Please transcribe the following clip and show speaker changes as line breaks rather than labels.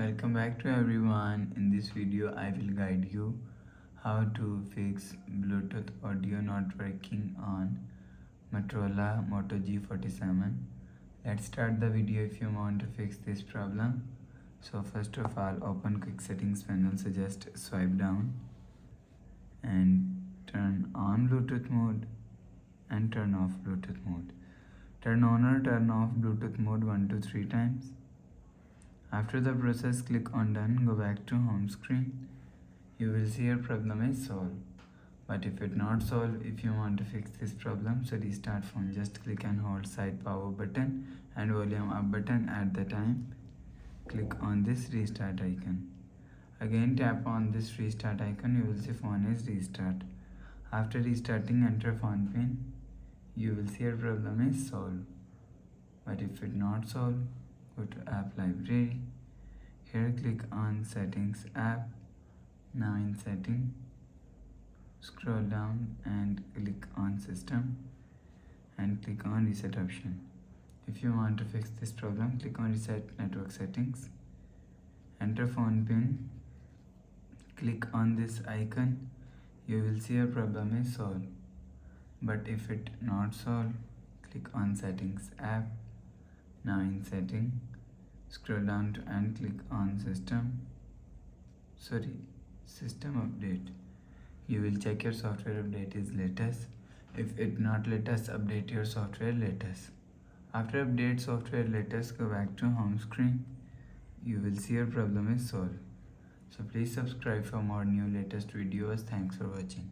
Welcome back to everyone. In this video I will guide you how to fix Bluetooth audio not working on Motorola Moto G47. Let's start the video if you want to fix this problem. So first of all, open quick settings panel, so just swipe down and turn on Bluetooth mode and turn off Bluetooth mode. Turn on or turn off Bluetooth mode 1 to 3 times. After the process, click on done, go back to home screen. You will see your problem is solved. But if it not solved, if you want to fix this problem, so restart phone, just click and hold side power button and volume up button at the time. Click on this restart icon. Again tap on this restart icon, you will see phone is restart. After restarting, enter phone pin. You will see your problem is solved. But if it not solved, go to app library. Here click on settings app. Now in setting, scroll down and click on system and click on reset option. If you want to fix this problem, click on reset network settings. Enter phone pin. Click on this icon. You will see your problem is solved. But if it not solved, click on settings app. Now in setting, scroll down to and click on system update. You will check your software update is latest. If it not latest, update your software latest. After update software latest, go back to home screen. You will see your problem is solved. So please subscribe for more new latest videos. Thanks for watching.